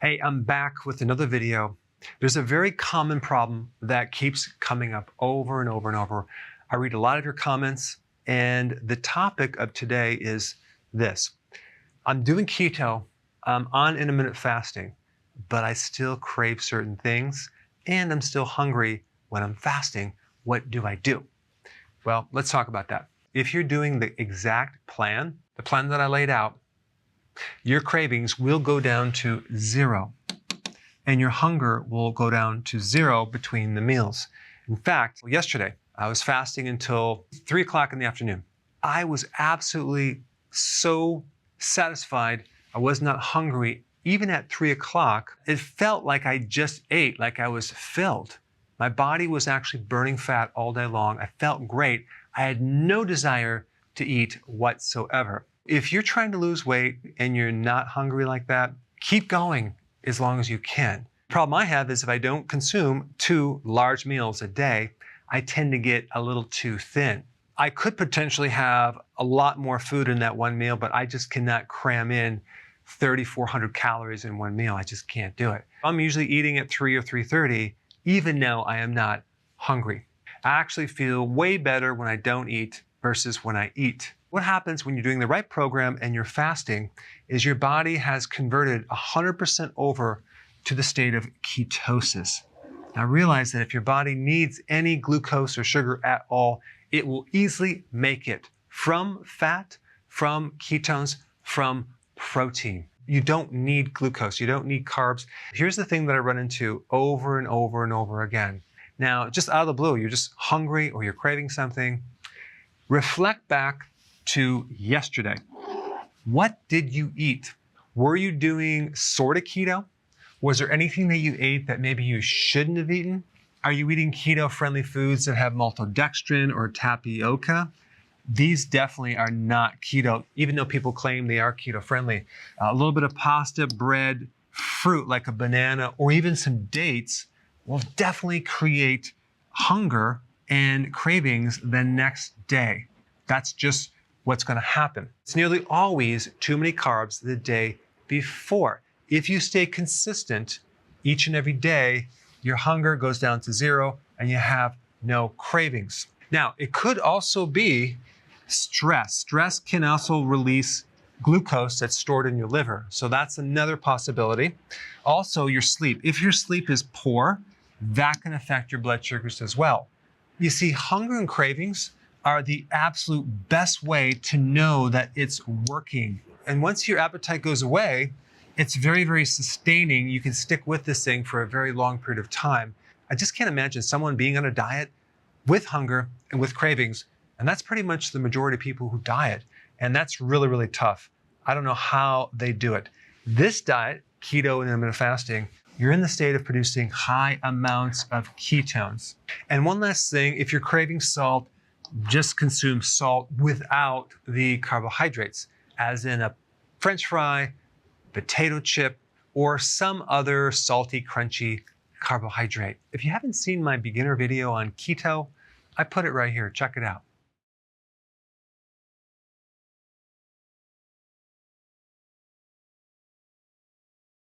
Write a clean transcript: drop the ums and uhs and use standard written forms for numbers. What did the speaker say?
Hey, I'm back with another video. There's a very common problem that keeps coming up over and over and over. I read a lot of your comments, and the topic of today is this. I'm doing keto, I'm on intermittent fasting, but I still crave certain things, and I'm still hungry when I'm fasting. What do I do? Well, let's talk about that. If you're doing the exact plan, the plan that I laid out, your cravings will go down to 0, and your hunger will go down to 0 between the meals. In fact, yesterday, I was fasting until 3 o'clock in the afternoon. I was absolutely so satisfied. I was not hungry. Even at 3 o'clock, it felt like I just ate, like I was filled. My body was actually burning fat all day long. I felt great. I had no desire to eat whatsoever. If you're trying to lose weight and you're not hungry like that, keep going as long as you can. The problem I have is if I don't consume 2 large meals a day, I tend to get a little too thin. I could potentially have a lot more food in that one meal, but I just cannot cram in 3,400 calories in one meal. I just can't do it. I'm usually eating at 3 or 3:30, even though I am not hungry. I actually feel way better when I don't eat versus when I eat. What happens when you're doing the right program and you're fasting is your body has converted 100% over to the state of ketosis. Now realize that if your body needs any glucose or sugar at all, it will easily make it from fat, from ketones, from protein. You don't need glucose. You don't need carbs. Here's the thing that I run into over and over and over again. Now, just out of the blue, you're just hungry or you're craving something. Reflect back to yesterday. What did you eat? Were you doing sort of keto? Was there anything that you ate that maybe you shouldn't have eaten? Are you eating keto-friendly foods that have maltodextrin or tapioca? These definitely are not keto, even though people claim they are keto-friendly. A little bit of pasta, bread, fruit like a banana, or even some dates will definitely create hunger and cravings the next day. That's just what's going to happen. It's nearly always too many carbs the day before. If you stay consistent each and every day, your hunger goes down to 0 and you have no cravings. Now, it could also be stress. Stress can also release glucose that's stored in your liver. So that's another possibility. Also, your sleep. If your sleep is poor, that can affect your blood sugars as well. You see, hunger and cravings are the absolute best way to know that it's working. And once your appetite goes away, it's very, very sustaining. You can stick with this thing for a very long period of time. I just can't imagine someone being on a diet with hunger and with cravings. And that's pretty much the majority of people who diet. And that's really, really tough. I don't know how they do it. This diet, keto and intermittent fasting, you're in the state of producing high amounts of ketones. And one last thing, if you're craving salt, just consume salt without the carbohydrates, as in a French fry, potato chip, or some other salty, crunchy carbohydrate. If you haven't seen my beginner video on keto, I put it right here. Check it out.